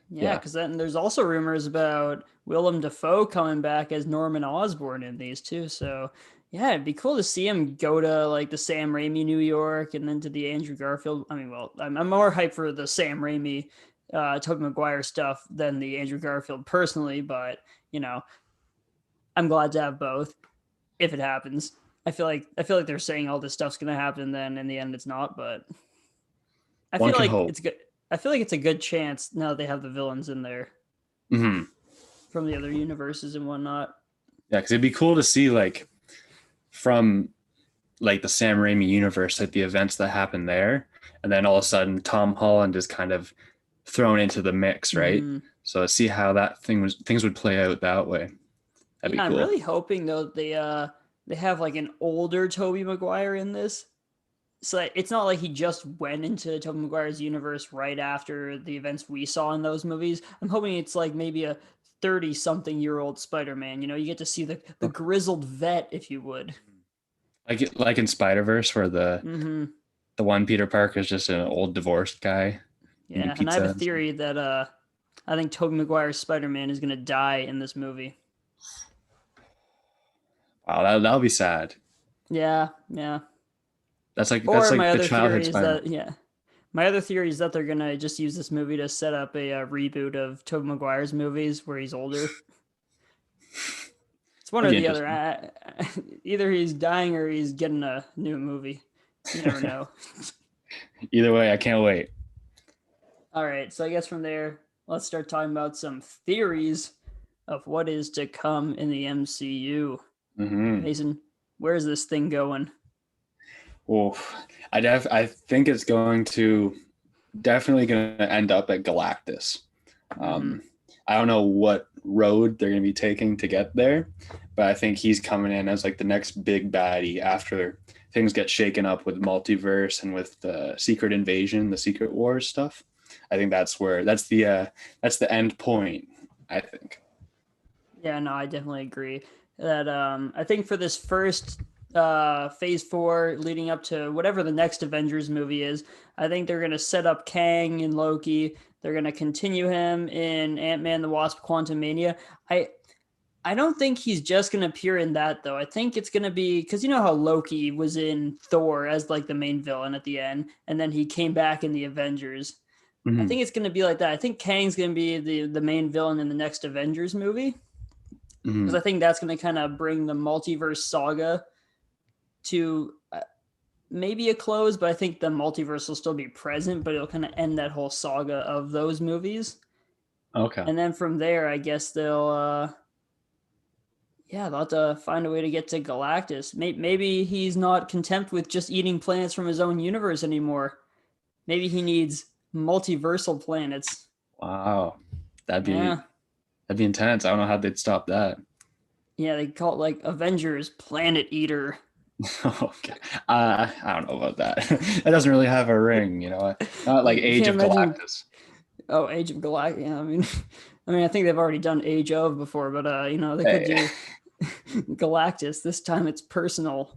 Speaker 1: Yeah,
Speaker 2: Yeah.
Speaker 1: because then there's also rumors about Willem Dafoe coming back as Norman Osborn in these too. So yeah, it'd be cool to see him go to like the Sam Raimi New York and then to the Andrew Garfield. I mean, well, I'm more hyped for the Sam Raimi, Tobey Maguire stuff than the Andrew Garfield personally, but you know, I'm glad to have both if it happens. I feel like they're saying all this stuff's gonna happen, then in the end it's not, but I
Speaker 2: One
Speaker 1: feel
Speaker 2: can
Speaker 1: like
Speaker 2: hope.
Speaker 1: it's good. I feel like it's a good chance now that they have the villains in there
Speaker 2: Hmm.
Speaker 1: from the other universes and whatnot.
Speaker 2: Yeah, because it'd be cool to see like from like the Sam Raimi universe, like the events that happen there, and then all of a sudden Tom Holland is kind of thrown into the mix, right?
Speaker 1: Mm-hmm.
Speaker 2: So see how that things would play out that way. That'd be
Speaker 1: Yeah, I'm
Speaker 2: cool.
Speaker 1: really hoping though they have like an older Tobey Maguire in this. So it's not like he just went into Tobey Maguire's universe right after the events we saw in those movies. I'm hoping it's like maybe a 30 something year old Spider-Man. You know, you get to see the grizzled vet, if you would.
Speaker 2: Like in Spider Verse, where
Speaker 1: Mm-hmm.
Speaker 2: the one Peter Parker is just an old divorced guy eating
Speaker 1: Yeah, and I have a
Speaker 2: pizza.
Speaker 1: theory that I think Tobey Maguire's Spider-Man is gonna die in this movie.
Speaker 2: Wow, that'll be sad.
Speaker 1: Yeah, yeah.
Speaker 2: That's
Speaker 1: Or
Speaker 2: like
Speaker 1: my
Speaker 2: the
Speaker 1: other
Speaker 2: childhood
Speaker 1: theory is
Speaker 2: Spider Man.
Speaker 1: that yeah, my other theory is that they're gonna just use this movie to set up a, reboot of Tobey Maguire's movies where he's older. It's one
Speaker 2: That'd
Speaker 1: or
Speaker 2: be
Speaker 1: the other.
Speaker 2: interesting.
Speaker 1: Either he's dying or he's getting a new movie. You never know.
Speaker 2: Either way, I can't wait.
Speaker 1: All right, so I guess from there, let's start talking about some theories of what is to come in the MCU.
Speaker 2: Hmm.
Speaker 1: Mason, where's this thing going?
Speaker 2: Well, I think it's going to definitely going to end up at Galactus.
Speaker 1: Mm-hmm.
Speaker 2: Um, I don't know what road they're going to be taking to get there, but I think he's coming in as like the next big baddie after things get shaken up with multiverse and with the secret invasion, the secret wars stuff. I think that's the end point. I think.
Speaker 1: Yeah, no, I definitely agree that I think for this first phase 4 leading up to whatever the next Avengers movie is, I think they're going to set up Kang and Loki. They're going to continue him in Ant-Man the Wasp Quantumania. I I don't think he's just going to appear in that though. I think it's going to be cuz you know how Loki was in Thor as like the main villain at the end and then he came back in the Avengers. I
Speaker 2: Mm-hmm.
Speaker 1: think it's going to be like that. I think Kang's going to be the main villain in the next Avengers movie because
Speaker 2: Mm-hmm.
Speaker 1: I think that's going to kind of bring the multiverse saga to maybe a close, but I think the multiverse will still be present, but it'll kind of end that whole saga of those movies.
Speaker 2: Okay.
Speaker 1: And then from there, I guess they'll have to find a way to get to Galactus. Maybe he's not content with just eating planets from his own universe anymore. Maybe he needs multiversal planets.
Speaker 2: Wow. That'd be
Speaker 1: Yeah.
Speaker 2: that'd be intense. I don't know how they'd stop that.
Speaker 1: Yeah, they call it like Avengers Planet Eater.
Speaker 2: Okay. I don't know about that. That doesn't really have a ring, you know. Not like
Speaker 1: You
Speaker 2: Age
Speaker 1: can't
Speaker 2: of
Speaker 1: imagine.
Speaker 2: Galactus.
Speaker 1: Oh, Age of Galactus. Yeah, I mean, I think they've already done Age of before, but they could
Speaker 2: Hey.
Speaker 1: do Galactus. This time it's personal.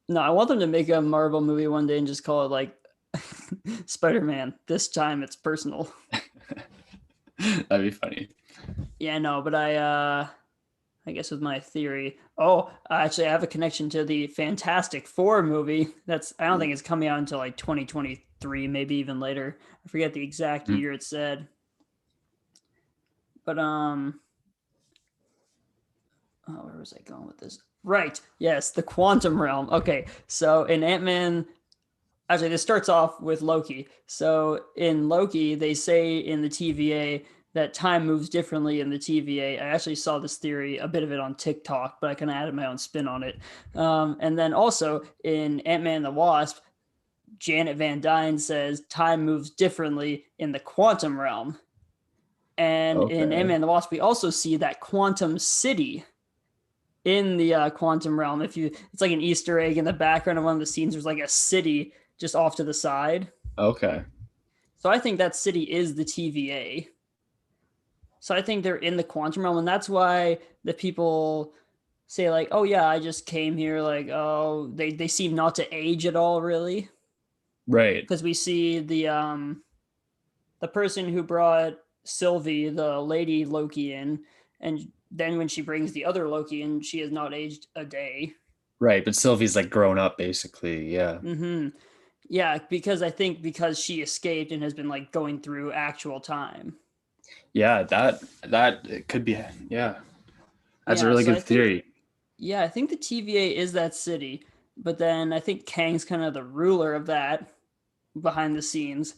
Speaker 1: No, I want them to make a Marvel movie one day and just call it like Spider-Man. This time it's personal.
Speaker 2: That'd be funny.
Speaker 1: Yeah, no, but I guess with my theory. Oh, actually, I have a connection to the Fantastic Four movie. I don't think it's coming out until like 2023, maybe even later. I forget the exact
Speaker 2: Mm.
Speaker 1: year it said. But oh, where was I going with this? Right. Yes, the quantum realm. Okay. So in Ant-Man Actually, this starts off with Loki. So in Loki, they say in the TVA that time moves differently in the TVA. I actually saw this theory, a bit of it on TikTok, but I kind of added my own spin on it. And then also in Ant-Man and the Wasp, Janet Van Dyne says time moves differently in the quantum realm. And in Ant-Man
Speaker 2: Okay.
Speaker 1: and the Wasp, we also see that quantum city in the quantum realm. It's like an Easter egg in the background of one of the scenes. There's like a city just off to the side.
Speaker 2: Okay.
Speaker 1: So I think that city is the TVA. So I think they're in the quantum realm, and that's why the people say like, "Oh yeah, I just came here." Like, oh, they seem not to age at all, really,
Speaker 2: Right.
Speaker 1: because we see the person who brought Sylvie, the lady Loki, in, and then when she brings the other Loki in, she has not aged a day.
Speaker 2: Right. But Sylvie's like grown up basically. Yeah.
Speaker 1: Mm-hmm. Yeah, because I think because she escaped and has been like going through actual time.
Speaker 2: Yeah. That it could be. Yeah. That's a
Speaker 1: Yeah,
Speaker 2: really
Speaker 1: so
Speaker 2: good theory.
Speaker 1: I think the TVA is that city, but then I think Kang's kind of the ruler of that behind the scenes.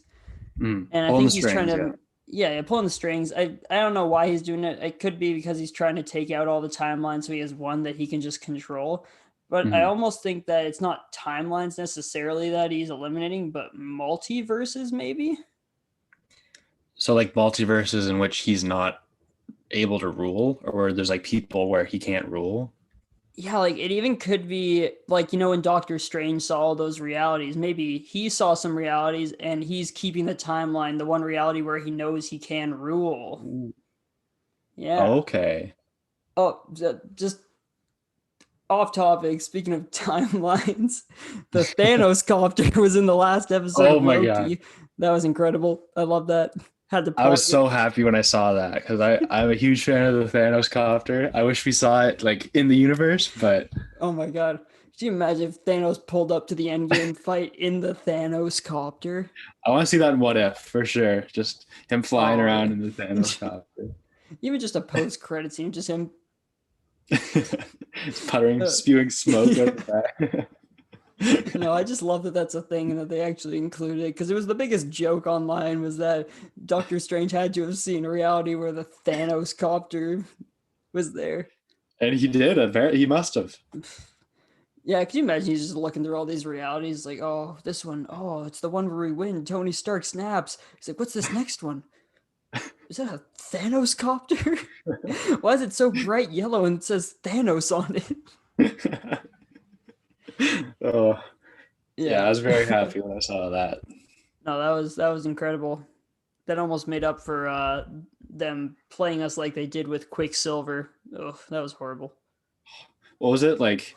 Speaker 1: And I
Speaker 2: Pulling the
Speaker 1: think he's trying
Speaker 2: strings. Yeah.
Speaker 1: to, yeah, pulling the strings. I don't know why he's doing it. It could be because he's trying to take out all the timelines so he has one that he can just control. But I
Speaker 2: Mhm.
Speaker 1: almost think that it's not timelines necessarily that he's eliminating, but multiverses maybe.
Speaker 2: So like multiverses in which he's not able to rule, or where there's like people where he can't rule.
Speaker 1: Yeah, like it even could be like, when Doctor Strange saw all those realities, maybe he saw some realities and he's keeping the timeline, the one reality where he knows he can rule.
Speaker 2: Ooh.
Speaker 1: Yeah.
Speaker 2: Okay.
Speaker 1: Oh, just off topic, speaking of timelines, the Thanos copter was in the last episode
Speaker 2: Oh
Speaker 1: of
Speaker 2: my god.
Speaker 1: Loki. That was incredible. I love that. Had to
Speaker 2: I
Speaker 1: pause
Speaker 2: was
Speaker 1: it.
Speaker 2: so happy when I saw that because I'm a huge fan of the Thanos copter. I wish we saw it like in the universe, but
Speaker 1: Oh my god. Could you imagine if Thanos pulled up to the end game fight in the Thanos copter?
Speaker 2: I want to see that in What If for sure. Just him flying
Speaker 1: Oh yeah.
Speaker 2: around in the Thanos copter.
Speaker 1: Even just a post credit scene, just him.
Speaker 2: Puttering,
Speaker 1: Uh,
Speaker 2: spewing smoke out
Speaker 1: yeah.
Speaker 2: the
Speaker 1: No,
Speaker 2: back.
Speaker 1: I just love that that's a thing and that they actually included it because it was the biggest joke online was that Doctor Strange had to have seen a reality where the Thanos copter was there.
Speaker 2: And he did. He must have.
Speaker 1: Yeah, could you imagine he's just looking through all these realities like, oh, this one, oh, it's the one where we win. Tony Stark snaps. He's like, what's this next one? Is that a Thanos copter? Why is it so bright yellow and it says Thanos on it?
Speaker 2: Oh, yeah. I
Speaker 1: Yeah.
Speaker 2: was very happy when I saw that.
Speaker 1: No, that was incredible. That almost made up for them playing us like they did with Quicksilver. Oh, that was horrible.
Speaker 2: What was it like?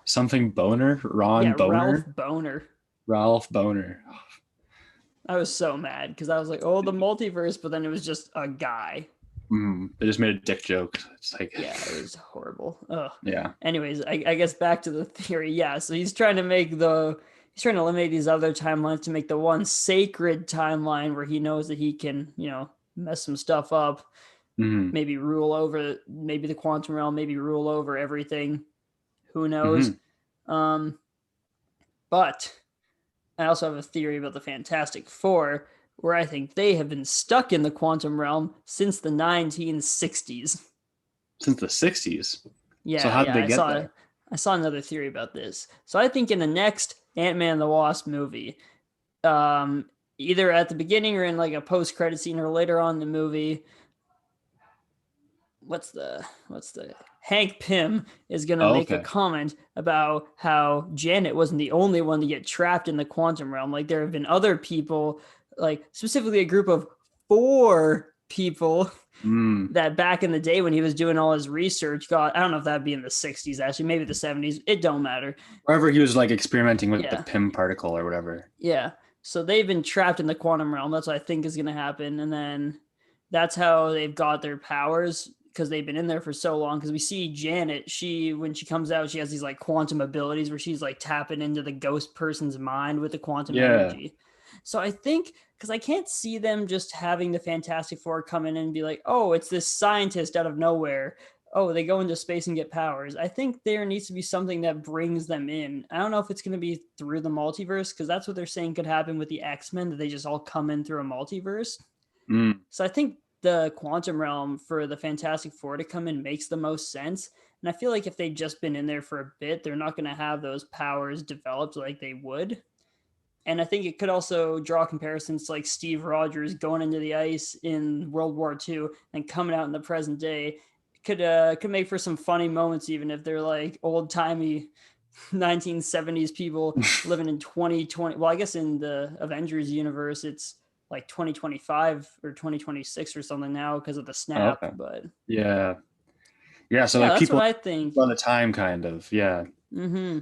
Speaker 2: Something Boner? Ron
Speaker 1: Yeah, Ralph
Speaker 2: Boner?
Speaker 1: Boner.
Speaker 2: Ralph Boner.
Speaker 1: I was so mad because I was like, oh, the multiverse, but then it was just a guy.
Speaker 2: They just made a dick joke. It's like,
Speaker 1: Yeah, it was horrible. Ugh.
Speaker 2: yeah.
Speaker 1: Anyways, I guess back to the theory. Yeah, so he's trying to eliminate these other timelines to make the one sacred timeline where he knows that he can, mess some stuff up,
Speaker 2: hmm
Speaker 1: maybe rule over maybe the quantum realm, maybe rule over everything. Who knows?
Speaker 2: hmm
Speaker 1: Um, but I also have a theory about the Fantastic Four, where I think they have been stuck in the quantum realm since the 1960s.
Speaker 2: Since the 60s. So
Speaker 1: Yeah,
Speaker 2: how did
Speaker 1: yeah,
Speaker 2: they
Speaker 1: I
Speaker 2: get
Speaker 1: saw
Speaker 2: there?
Speaker 1: I saw another theory about this. So I think in the next Ant-Man and the Wasp movie, um, either at the beginning or in like a post-credit scene or later on in the movie, what's the Hank Pym is gonna
Speaker 2: Oh,
Speaker 1: make a
Speaker 2: okay.
Speaker 1: comment about how Janet wasn't the only one to get trapped in the quantum realm. Like there have been other people, like specifically a group of four people
Speaker 2: Mm.
Speaker 1: that back in the day when he was doing all his research got, I don't know if that'd be in the 60s actually, maybe the 70s, it don't matter.
Speaker 2: Wherever he was like experimenting with the
Speaker 1: Yeah,
Speaker 2: Pym particle or whatever.
Speaker 1: yeah, so they've been trapped in the quantum realm. That's what I think is going to happen, and then that's how they've got their powers because they've been in there for so long. Because we see Janet, she when she comes out, she has these like quantum abilities where she's like tapping into the ghost person's mind with the quantum
Speaker 2: Yeah.
Speaker 1: energy. So I think because I can't see them just having the Fantastic Four come in and be like, oh, it's this scientist out of nowhere. oh, they go into space and get powers. I think there needs to be something that brings them in. I don't know if it's going to be through the multiverse, because that's what they're saying could happen with the X-Men, that they just all come in through a multiverse. So I think the quantum realm for the Fantastic Four to come in makes the most sense. And I feel like if they'd just been in there for a bit, they're not going to have those powers developed like they would. And I think it could also draw comparisons to like Steve Rogers going into the ice in World War II and coming out in the present day. Could make for some funny moments, even if they're like old timey 1970s people living in 2020. Well, I guess in the Avengers universe, it's like 2025 or 2026 or something now because of the
Speaker 2: Oh,
Speaker 1: snap.
Speaker 2: okay.
Speaker 1: But
Speaker 2: Yeah. Yeah. So
Speaker 1: yeah,
Speaker 2: like
Speaker 1: that's what
Speaker 2: people
Speaker 1: I think.
Speaker 2: on the time, kind of. Yeah.
Speaker 1: Mm-hmm.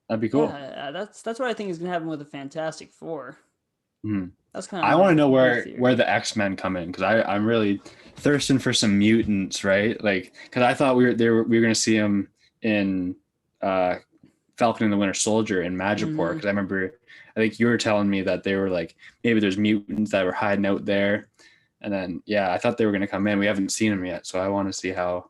Speaker 2: That'd be cool.
Speaker 1: Yeah, that's what I think is gonna happen with the Fantastic Four.
Speaker 2: Hmm.
Speaker 1: That's kind of
Speaker 2: I want to
Speaker 1: my
Speaker 2: know
Speaker 1: big
Speaker 2: where
Speaker 1: theory.
Speaker 2: the X-Men come in, because I'm really thirsting for some mutants, right? Like, because I thought we were gonna see them in uh, Falcon and the Winter Soldier in Madripoor,
Speaker 1: Mm-hmm.
Speaker 2: because I remember I think you were telling me that they were like maybe there's mutants that were hiding out there, and then yeah, I thought they were gonna come in. We haven't seen them yet, so I want to see how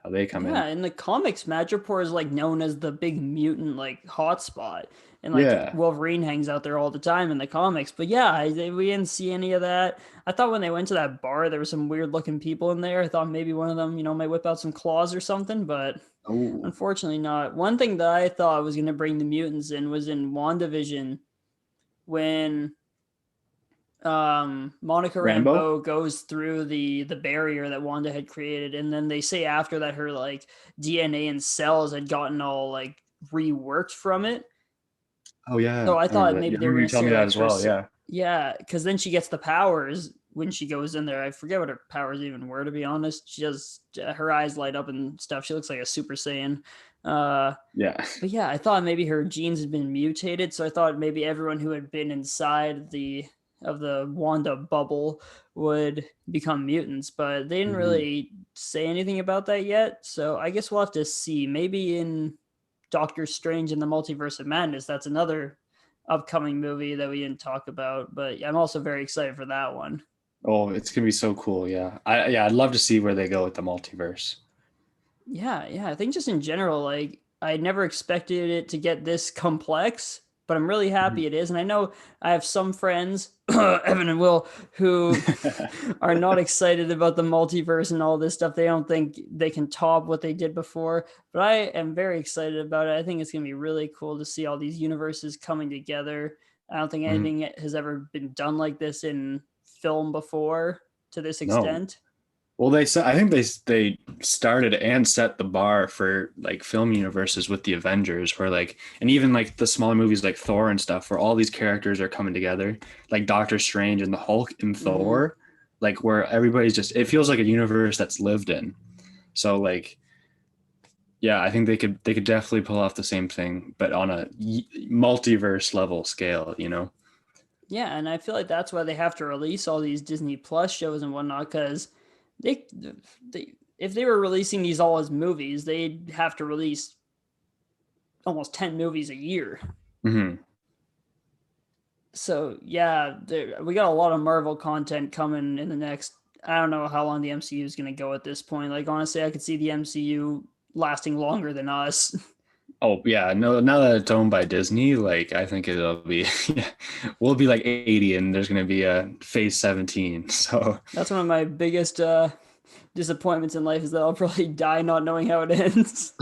Speaker 2: they come in.
Speaker 1: Yeah, in the comics, Madripoor is like known as the big mutant like hotspot, and like
Speaker 2: Yeah.
Speaker 1: Wolverine hangs out there all the time in the comics. But yeah, we didn't see any of that. I thought when they went to that bar, there were some weird looking people in there. I thought maybe one of them, might whip out some claws or something, but
Speaker 2: Oh,
Speaker 1: unfortunately not. One thing that I thought was going to bring the mutants in was in WandaVision when Monica
Speaker 2: Rambo.
Speaker 1: Rambeau goes through the barrier that Wanda had created, and then they say after that her like DNA and cells had gotten all like reworked from it.
Speaker 2: Oh yeah,
Speaker 1: So I
Speaker 2: I remember
Speaker 1: thought
Speaker 2: that. Yeah,
Speaker 1: maybe
Speaker 2: I
Speaker 1: they were
Speaker 2: remember you
Speaker 1: gonna
Speaker 2: telling
Speaker 1: say
Speaker 2: me that
Speaker 1: like
Speaker 2: as well. Yeah.
Speaker 1: yeah, because then she gets the powers when she goes in there. I forget what her powers even were, to be honest. She just her eyes light up and stuff. She looks like a Super Saiyan. Uh,
Speaker 2: Yeah.
Speaker 1: but yeah, I thought maybe her genes had been mutated, so I thought maybe everyone who had been inside the Wanda bubble would become mutants, but they didn't
Speaker 2: Hmm.
Speaker 1: really say anything about that yet. So I guess we'll have to see. Maybe in Doctor Strange in the Multiverse of Madness, that's another upcoming movie that we didn't talk about, but I'm also very excited for that one.
Speaker 2: Oh, it's gonna be so cool. Yeah. I'd love to see where they go with the multiverse.
Speaker 1: Yeah, I think just in general, like I never expected it to get this complex, but I'm really happy it is. And I know I have some friends, Evan and Will, who are not excited about the multiverse and all this stuff. They don't think they can top what they did before, but I am very excited about it. I think it's going to be really cool to see all these universes coming together. I don't think
Speaker 2: Mhm.
Speaker 1: anything has ever been done like this in film before to this
Speaker 2: No.
Speaker 1: extent.
Speaker 2: Well, I think they started and set the bar for like film universes with the Avengers, where like and even like the smaller movies like Thor and stuff, where all these characters are coming together, like Doctor Strange and the Hulk and
Speaker 1: Hmm.
Speaker 2: Thor, like where everybody's just it feels like a universe that's lived in. So like yeah, I think they could definitely pull off the same thing, but on a multiverse level scale, you know?
Speaker 1: Yeah, and I feel like that's why they have to release all these Disney Plus shows and whatnot, because they, they if they were releasing these all as movies, they'd have to release almost 10 movies a year.
Speaker 2: Hmm.
Speaker 1: So yeah, we got a lot of Marvel content coming in the next. I don't know how long the MCU is going to go at this point. Like honestly, I could see the MCU lasting longer than us.
Speaker 2: Oh yeah, no. Now that it's owned by Disney, like I think it'll be, yeah, we'll be like 80, and there's gonna be a Phase 17. So
Speaker 1: That's one of my biggest disappointments in life is that I'll probably die not knowing how it ends.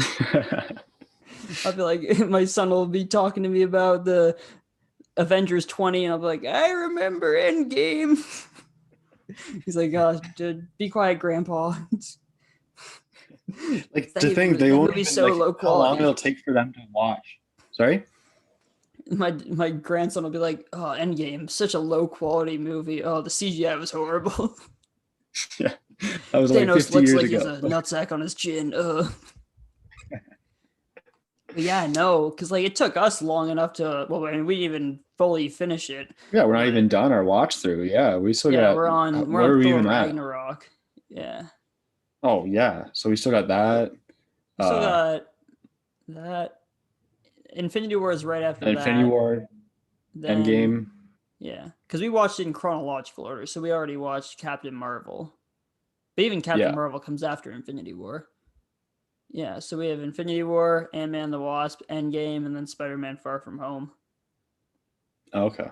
Speaker 1: I feel like my son will be talking to me about the Avengers 20, and I'll be like, I remember Endgame. He's like, dude, be quiet, Grandpa.
Speaker 2: like
Speaker 1: that
Speaker 2: to think
Speaker 1: even
Speaker 2: they
Speaker 1: that
Speaker 2: won't
Speaker 1: movie's
Speaker 2: even
Speaker 1: so
Speaker 2: like
Speaker 1: low
Speaker 2: how long
Speaker 1: quality.
Speaker 2: it'll take for them to watch. Sorry?
Speaker 1: My grandson will be like, oh, Endgame, such a low quality movie. Oh, the CGI was horrible.
Speaker 2: Yeah, that was like
Speaker 1: Thanos
Speaker 2: 50
Speaker 1: looks
Speaker 2: years
Speaker 1: like he has
Speaker 2: ago.
Speaker 1: a nutsack on his chin. But yeah, no, because like it took us long enough to. Well, I mean, we didn't even fully finish it,
Speaker 2: Yeah, we're not
Speaker 1: but
Speaker 2: even done our watch through. Yeah, we still
Speaker 1: yeah,
Speaker 2: got.
Speaker 1: we're on
Speaker 2: Where are we
Speaker 1: Thor
Speaker 2: even at?
Speaker 1: Ragnarok. Yeah,
Speaker 2: Oh yeah, so we still got that.
Speaker 1: we still
Speaker 2: Uh,
Speaker 1: got that. Infinity War is right after
Speaker 2: Infinity
Speaker 1: that.
Speaker 2: War,
Speaker 1: Then
Speaker 2: Endgame.
Speaker 1: yeah, because we watched it in chronological order, so we already watched Captain Marvel. But even Captain
Speaker 2: Yeah,
Speaker 1: Marvel comes after Infinity War. Yeah, so we have Infinity War, Ant-Man the Wasp, Endgame, and then Spider-Man Far From Home.
Speaker 2: Okay.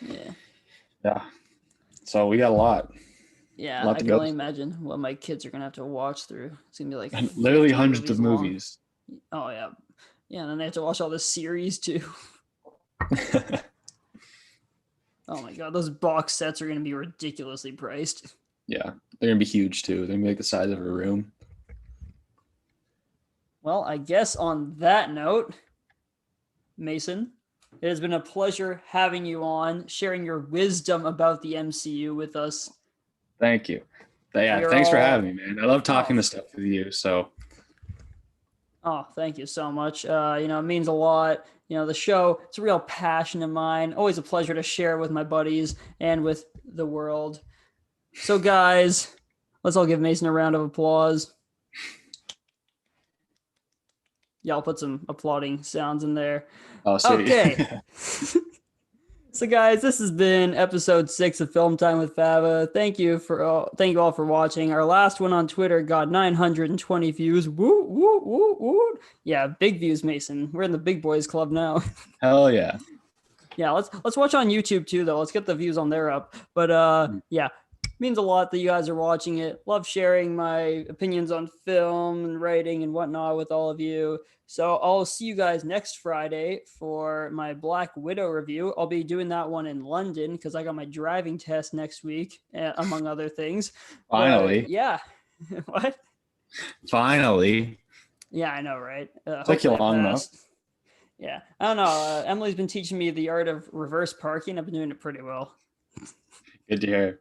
Speaker 1: Yeah.
Speaker 2: Yeah. So we got a lot.
Speaker 1: Yeah,
Speaker 2: A lot
Speaker 1: I
Speaker 2: to
Speaker 1: can
Speaker 2: go
Speaker 1: only
Speaker 2: through.
Speaker 1: imagine what my kids are gonna have to watch through. It's gonna be like
Speaker 2: And literally
Speaker 1: 50
Speaker 2: hundreds of
Speaker 1: long.
Speaker 2: movies.
Speaker 1: Oh yeah. Yeah, and then they have to watch all the series too. Oh my god, those box sets are gonna be ridiculously priced.
Speaker 2: Yeah. They're gonna be huge too. They're gonna be like the size of a room.
Speaker 1: Well, I guess on that note, Mason, it has been a pleasure having you on, sharing your wisdom about the MCU with us.
Speaker 2: Thank you.
Speaker 1: We
Speaker 2: Yeah,
Speaker 1: are
Speaker 2: thanks for
Speaker 1: all
Speaker 2: having me, man. I love
Speaker 1: oh,
Speaker 2: talking this stuff with you. So
Speaker 1: oh, thank you so much. It means a lot. The show, it's a real passion of mine. Always a pleasure to share with my buddies and with the world. So, guys, let's all give Mason a round of applause. Yeah, I'll put some applauding sounds in there.
Speaker 2: I'll see.
Speaker 1: Okay. So, guys, this has been episode 6 of Film Time with Fava. Thank you all for watching. Our last one on Twitter got 920 views. Woo, woo, woo, woo. Yeah, big views, Mason. We're in the big boys club now.
Speaker 2: Hell yeah.
Speaker 1: Yeah, let's watch on YouTube too, though. Let's get the views on there up. But yeah, means a lot that you guys are watching it. Love sharing my opinions on film and writing and whatnot with all of you. So I'll see you guys next Friday for my Black Widow review. I'll be doing that one in London because I got my driving test next week, among other things.
Speaker 2: Finally.
Speaker 1: But yeah. What?
Speaker 2: Finally.
Speaker 1: Yeah, I know, right?
Speaker 2: Took you long enough.
Speaker 1: Yeah, I don't know. Emily's been teaching me the art of reverse parking. I've been doing it pretty well.
Speaker 2: Good to hear.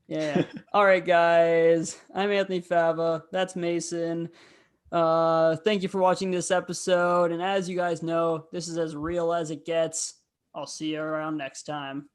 Speaker 1: Yeah. All right, guys. I'm Anthony Fava. That's Mason. Thank you for watching this episode. And as you guys know, this is as real as it gets. I'll see you around next time.